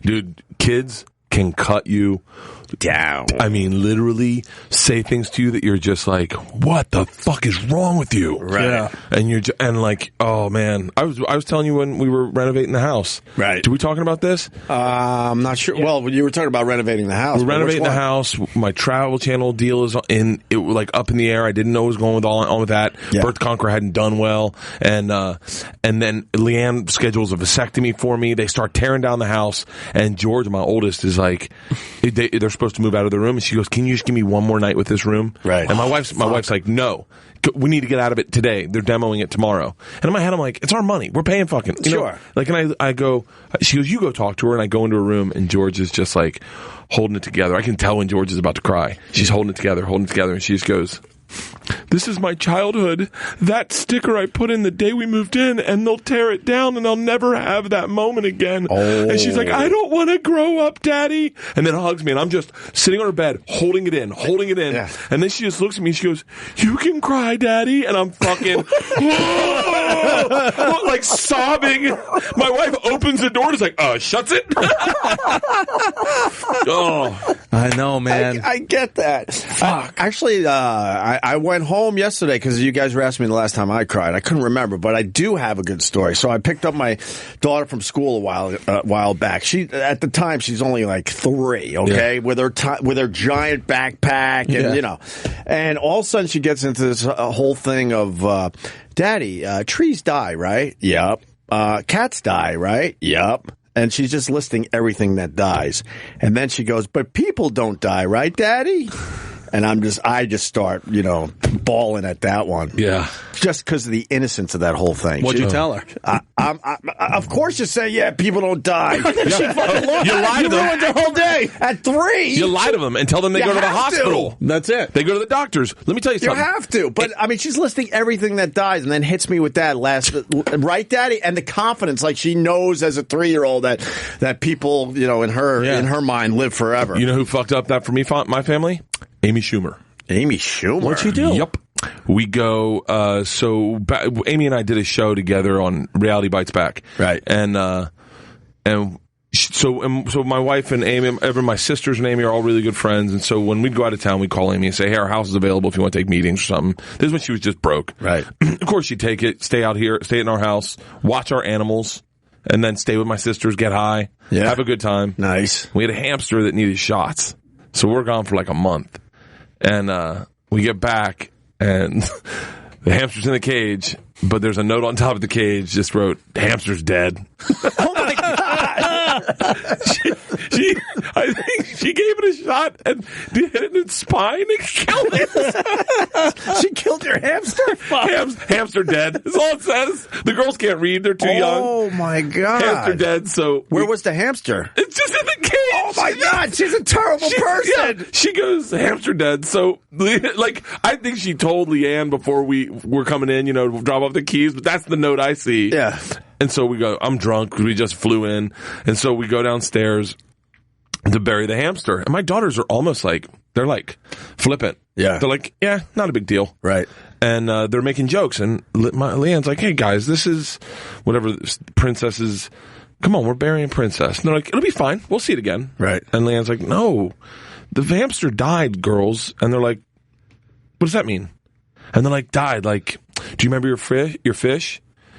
Dude, kids can cut you down. I mean, literally say things to you that you're just like, what the fuck is wrong with you? Right. Yeah. And you're and like, oh man, I was telling you when we were renovating the house. Right. Did we talking about this? I'm not sure. Yeah. Well, you were talking about renovating the house. We're renovating the house. My travel channel deal is in it, like up in the air. I didn't know what was going on with that. Yeah. Birth Conqueror hadn't done well, and then Leanne schedules a vasectomy for me. They start tearing down the house, and George, my oldest, is like, they're supposed to move out of the room, and she goes, "Can you just give me one more night with this room?" Right. And my wife's like, "No, we need to get out of it today. They're demoing it tomorrow." And in my head, I'm like, "It's our money. We're paying fucking." Sure. Like, and I go, she goes, "You go talk to her," and I go into a room, and George is just like holding it together. I can tell when George is about to cry. She's holding it together, and she just goes, "This is my childhood. That sticker I put in the day we moved in, and they'll tear it down, and I'll never have that moment again." Oh. And she's like, "I don't want to grow up, Daddy." And then hugs me, and I'm just sitting on her bed, holding it in. Yeah. And then she just looks at me, and she goes, "You can cry, Daddy." And I'm fucking, like sobbing. My wife opens the door and is like, shuts it. Oh. I know, man. I get that. Fuck. I went home yesterday because you guys were asking me the last time I cried. I couldn't remember, but I do have a good story. So I picked up my daughter from school a while back. She at the time she's only like 3, okay, with her giant backpack and and all of a sudden she gets into this whole thing of, "Daddy, trees die, right? Yep. Cats die, right? Yep." And she's just listing everything that dies. And then she goes, "But people don't die, right, Daddy?" And I just start, bawling at that one. Yeah. Just because of the innocence of that whole thing. What'd you tell her? Of course you say, "Yeah, people don't die." She fucking lost. You lie to them. You ruined the whole day. At 3. You lie to them and tell them they go to the hospital. That's it. They go to the doctors. Let me tell you something. You have to. But, she's listing everything that dies and then hits me with that right, Daddy? And the confidence, like she knows as a 3-year-old that people, in her mind live forever. You know who fucked up that for me, my family? Amy Schumer. Amy Schumer? What'd she do? Yep. We go, Amy and I did a show together on Reality Bites Back. Right. So my wife and Amy, my sisters and Amy are all really good friends. And so when we'd go out of town, we'd call Amy and say, "Hey, our house is available if you want to take meetings or something." This is when she was just broke. Right. Of course she'd take it, stay out here, stay in our house, watch our animals, and then stay with my sisters, get high, have a good time. Nice. We had a hamster that needed shots. So we're gone for like a month. And we get back, and the hamster's in the cage, but there's a note on top of the cage just wrote, "Hamster's dead." Oh, my God. I think she gave it a shot and hit it in its spine and killed it. She killed your hamster? Hamster dead. That's all it says. The girls can't read. They're too young. Oh, my God. Hamster dead. So where was the hamster? It's just in the cage. Oh, my God. She's a terrible person. Yeah, she goes, "Hamster dead." So, like, I think she told Leanne before we were coming in, to drop off the keys, but that's the note I see. Yeah. And so we go, I'm drunk because we just flew in. And so we go downstairs to bury the hamster. And my daughters are almost like, they're like flippant. Yeah. They're like, "Yeah, not a big deal." Right. And they're making jokes. And Leanne's like, "Hey, guys, this is whatever princesses. Come on, we're burying Princess." And they're like, "It'll be fine. We'll see it again." Right. And Leanne's like, "No, the hamster died, girls." And they're like, "What does that mean?" And they're like, "Died. Like, do you remember your fish? You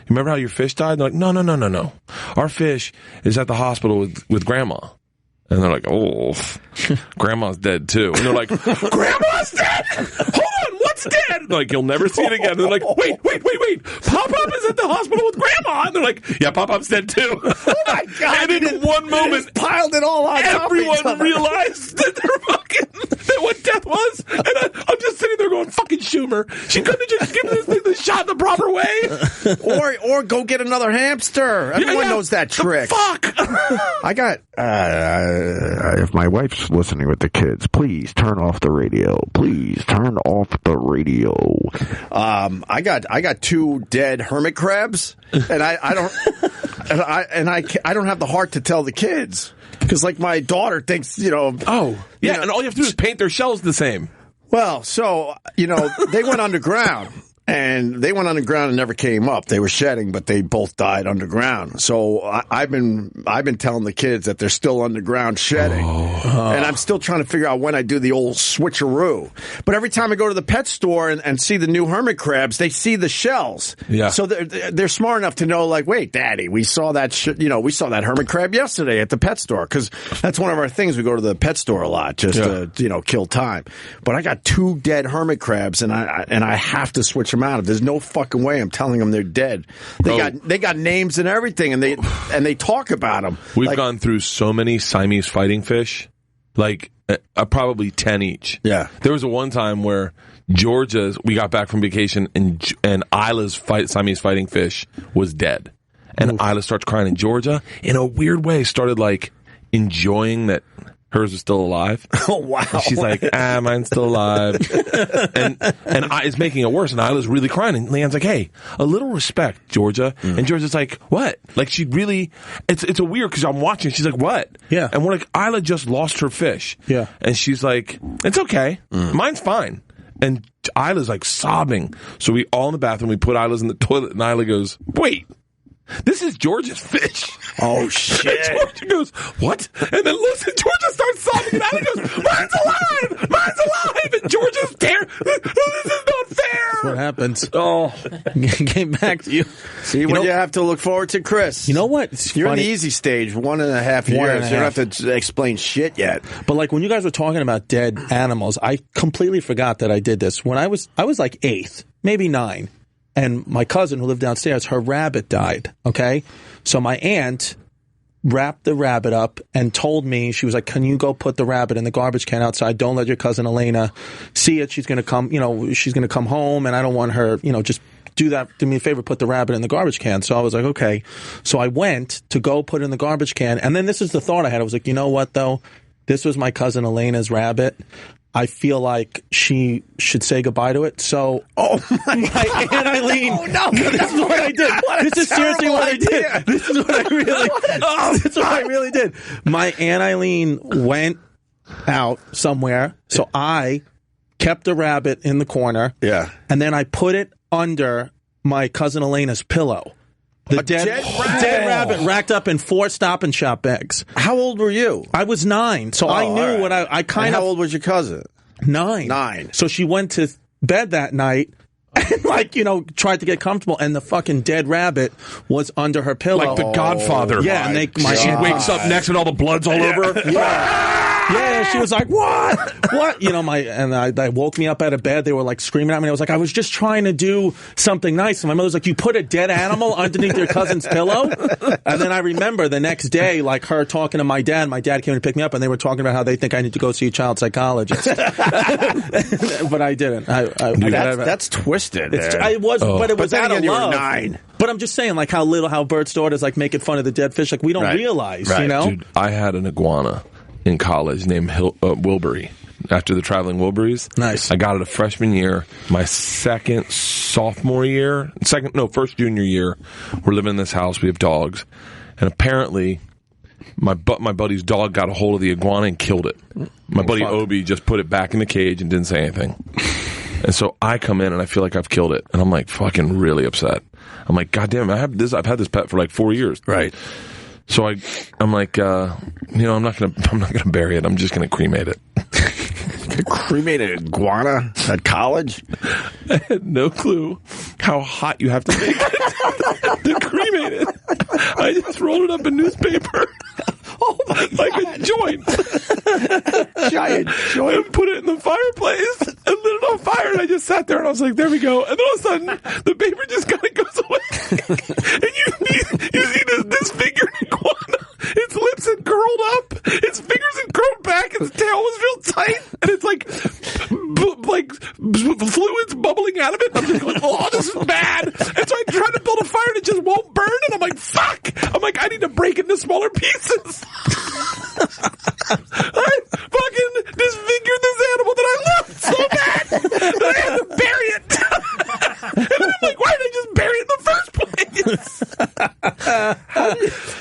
remember how your fish died?" And they're like, No. Our fish is at the hospital with Grandma." And they're like, "Oh, Grandma's dead too." And they're like, "Grandma's dead? Hold on, what's dead?" They're like, "You'll never see it again." And they're like, wait. Pop-Up is at the hospital with Grandma." And they're like, "Yeah, Pop-Up's dead too." Oh, my God. And in one moment, piled it all on everyone realized that what death was. And I'm just sitting there going, "Fucking Schumer. She couldn't have just given this thing the shot the proper way." Or go get another hamster. Everyone knows that trick. Fuck. I got... if my wife's listening with the kids, please turn off the radio. Please turn off the radio. I got 2 dead hermit crabs, and I don't have the heart to tell the kids because, like, my daughter thinks, and all you have to do is paint their shells the same. Well, so they went underground. and they went underground and never came up. They were shedding, but they both died underground. So I've been telling the kids that they're still underground shedding, and I'm still trying to figure out when I do the old switcheroo. But every time I go to the pet store and see the new hermit crabs, they see the shells. Yeah. So they're smart enough to know, like, wait, Daddy, we saw that we saw that hermit crab yesterday at the pet store, because that's one of our things. We go to the pet store a lot just to kill time. But I got 2 dead hermit crabs, and I have to switch them out. There's no fucking way I'm telling them they're dead. They got names and everything, and they talk about them. We've gone through so many Siamese fighting fish, like probably 10 each. Yeah. There was one time where we got back from vacation, and Isla's Siamese fighting fish was dead. And Isla starts crying, and Georgia, in a weird way, started like enjoying that hers was still alive. Oh, wow. And she's like, mine's still alive. and it's making it worse, and Isla's really crying, and Leanne's like, hey, a little respect, Georgia. And Georgia's like, what? Like, she really, it's a weird, because I'm watching, she's like, what? Yeah. And we're like, Isla just lost her fish. Yeah. And she's like, it's okay. Mine's fine. And Isla's like sobbing. So we all in the bathroom, we put Isla's in the toilet, and Isla goes, wait. This is George's fish. Oh, shit. And Georgia goes, what? And then looks and Georgia starts sobbing, and Isla goes, mine's alive! Mine's alive! And Georgia's there. This is not fair. That's what happens. Oh, came back to you. See, you have to look forward to Chris. You know what? It's You're funny. in the easy stage, 1.5 years. You don't have to explain shit yet. But like when you guys were talking about dead animals, I completely forgot that I did this. When I was like 8, maybe 9. And my cousin who lived downstairs, her rabbit died, okay? So my aunt wrapped the rabbit up and told me, she was like, can you go put the rabbit in the garbage can outside? Don't let your cousin Elena see it. She's going to come, she's going to come home, and I don't want her, just do that. Do me a favor, put the rabbit in the garbage can. So I was like, okay. So I went to go put it in the garbage can. And then this is the thought I had. I was like, you know what, though? This was my cousin Elena's rabbit. I feel like she should say goodbye to it. So, my Aunt Eileen. Oh, no. This is what I did. This is seriously what I did. This is what I really did. My Aunt Eileen went out somewhere. So I kept the rabbit in the corner. Yeah. And then I put it under my cousin Elena's pillow. The dead rabbit racked up in 4 Stop and Shop bags. How old were you? I was 9, so I knew what I kind of. How old was your cousin? 9. 9. So she went to bed that night and tried to get comfortable, and the fucking dead rabbit was under her pillow. Like the Godfather. Yeah, and she wakes up next and all the blood's all over her. Yeah, she was like, what? What? They woke me up out of bed. They were like screaming at me. I was like, I was just trying to do something nice. And my mother's like, you put a dead animal underneath your cousin's pillow? And then I remember the next day, like her talking to my dad. My dad came to pick me up, and they were talking about how they think I need to go see a child psychologist. But I didn't. That's twisted. But it was out of love. You were 9. But I'm just saying, like how Bert's daughters like making fun of the dead fish. Like we don't realize, Dude, I had an iguana in college named Wilbury, after the traveling Wilburys. Nice. I got it a freshman year. My first junior year, we're living in this house. We have dogs. And apparently, my buddy's dog got a hold of the iguana and killed it. My buddy Obi just put it back in the cage and didn't say anything. And so I come in and I feel like I've killed it. And I'm like fucking really upset. I'm like, God damn, I've had this pet for like 4 years. Right. So I'm like, I'm not gonna bury it. I'm just gonna cremate it. Cremated iguana at college? I had no clue how hot you have to make it to cremate it. I just rolled it up in newspaper. Oh my God. Like a joint. Giant joint. And put it in the fireplace and lit it on fire. And I just sat there and I was like, there we go. And then all of a sudden, the paper just kind of goes away. And you see this figure iguana. Its lips had curled up. Its fingers had curled back. Its tail was real tight. And it's like fluids bubbling out of it. And I'm just going, oh, this is bad. And so I tried to build a fire and it just won't burn. And I'm like, fuck. I'm like, I need to break it into smaller pieces. I fucking disfigured this animal that I loved so bad that I had to bury it. And then I'm like, why did I just bury it in the first place?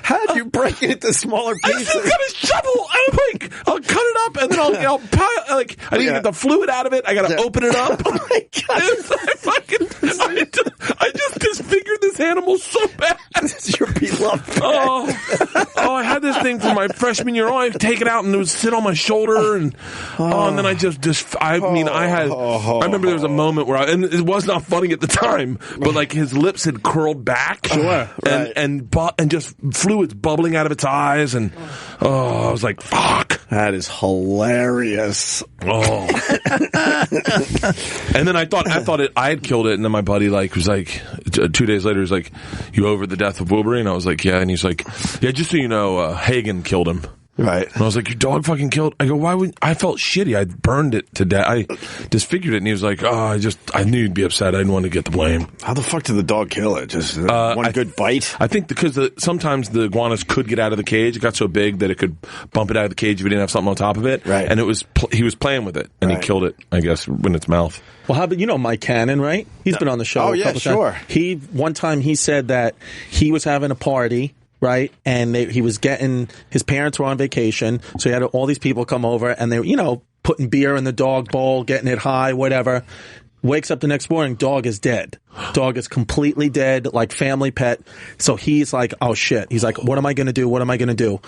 How did you break breaking it into smaller I pieces. just got a shovel. I'll cut it up and then I'll pile, like, I need to get the fluid out of it. I got to open it up. Oh my God. I just disfigured this animal so bad. It's your beloved pet. I had this thing from my freshman year. I take it out and it would sit on my shoulder, and and then I I remember there was a moment where and it was not funny at the time, but like his lips had curled back, and just fluids bubbling out of its eyes, and I was like, fuck, that is hilarious. And then I thought I had killed it, and then my buddy was like 2 days later, he's like, "You over the death of Wilbury?" And I was like, "Yeah." And he's like, "Yeah, just so you know, Hagen killed him." Right. And I was like, "Your dog fucking killed?" I go, "Why would?" I felt shitty. I burned it to death. I disfigured it, and he was like, "Oh, I knew you'd be upset. I didn't want to get the blame." How the fuck did the dog kill it? Just one good bite? I think because sometimes the iguanas could get out of the cage. It got so big that it could bump it out of the cage if it didn't have something on top of it. Right. And he was playing with it, and he killed it, I guess, in its mouth. Well, how about, Mike Cannon, right? He's been on the show a couple times. One time he said that he was having a party, right? And he was his parents were on vacation, so he had all these people come over, and they were, putting beer in the dog bowl, getting it high, whatever. Wakes up the next morning, dog is dead. Dog is completely dead, like family pet. So he's like, oh shit. He's like, what am I going to do? What am I going to do?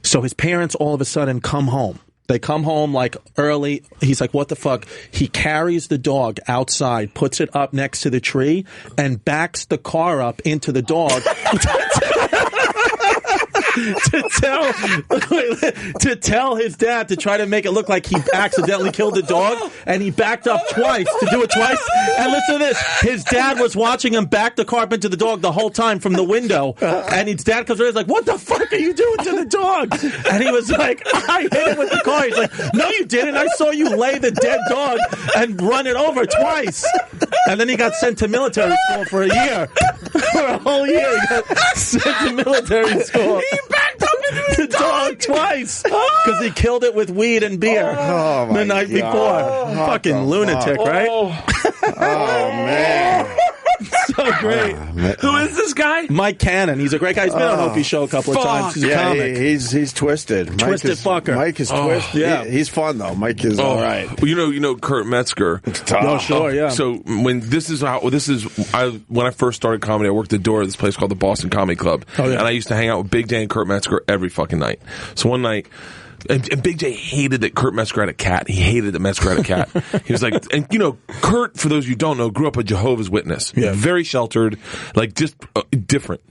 So his parents all of a sudden come home. They come home like early. He's like, what the fuck? He carries the dog outside, puts it up next to the tree, and backs the car up into the dog. to tell his dad, to try to make it look like he accidentally killed the dog, and he backed up twice, to do it twice. And listen to this, his dad was watching him back the car up into the dog the whole time from the window, and his dad comes over, he's like, what the fuck are you doing to the dog? And he was like, I hit him with the car. He's like, no you didn't, I saw you lay the dead dog and run it over twice. And then he got sent to military school for a year. For a whole year he got sent to military school. He backed up into the dog twice because he killed it with weed and beer the night before. Fucking lunatic, right? Oh man. So great. Who is this guy? Mike Cannon. He's a great guy. He's been on Opie show a couple of times. He's a comic. He's twisted. Twisted fucker. Mike is twisted. Yeah. He's fun though. Mike is all right. Well, you know Kurt Metzger. Oh, sure, yeah. So when I first started comedy, I worked the door at this place called the Boston Comedy Club. Oh, yeah. And I used to hang out with Big J and Kurt Metzger every fucking night. So one night, and Big J hated that Kurt Metzger had a cat. He hated that Metzger had a cat. He was like, and Kurt, for those of you who don't know, grew up a Jehovah's Witness. Yeah. Very sheltered, like just different.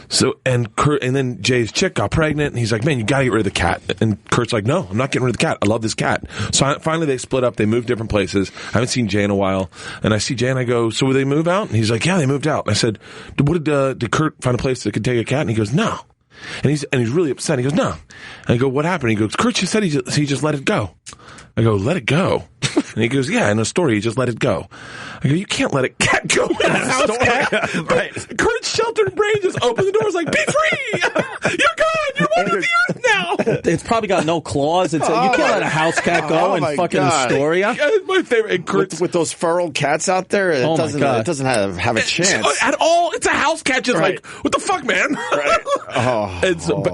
So, and then Jay's chick got pregnant, and he's like, man, you gotta get rid of the cat. And Kurt's like, no, I'm not getting rid of the cat. I love this cat. So finally they split up. They moved different places. I haven't seen Jay in a while. And I see Jay and I go, so will they move out? And he's like, yeah, they moved out. And I said, did Kurt find a place that could take a cat? And he goes, no. And he's really upset. He goes, no. And I go, what happened? He goes, Kurt just said he just let it go. I go, let it go? And he goes, yeah, in a story, he just let it go. I go, you can't let a cat go in a house cat. Right. Kurt's sheltered brain just opened the door, was like, be free! You're gone! You're one with the earth now! It's probably got no claws. You can't let a house cat go in fucking Astoria. It's my favorite. And Kurt's, with those feral cats out there, it doesn't have a chance. At all. It's a house cat just like, what the fuck, man? Right.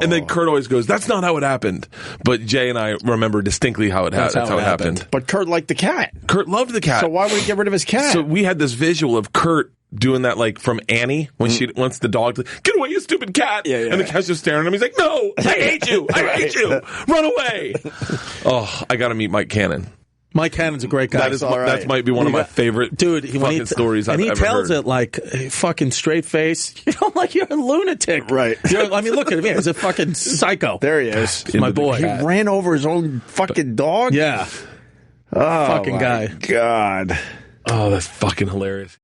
And then Kurt always goes, that's not how it happened. But Jay and I remember distinctly how it happened. That's how it happened. But Kurt liked the cat. Kurt loved the cat. So why would he get rid of his cat? So we had this visual of Kurt doing that, like from Annie when she wants the dog to get away, you stupid cat. Yeah. And the cat's just staring at him. He's like, no, I hate you. I hate you. Run away. Oh, I got to meet Mike Cannon. Mike Cannon's a great guy. That might be one of my favorite fucking stories I've ever heard. And he tells it like fucking straight face. Like you're a lunatic. Right. Look at him. He's a fucking psycho. There he is. My boy. He ran over his own fucking dog? Yeah. Oh, fucking guy. God. Oh, that's fucking hilarious.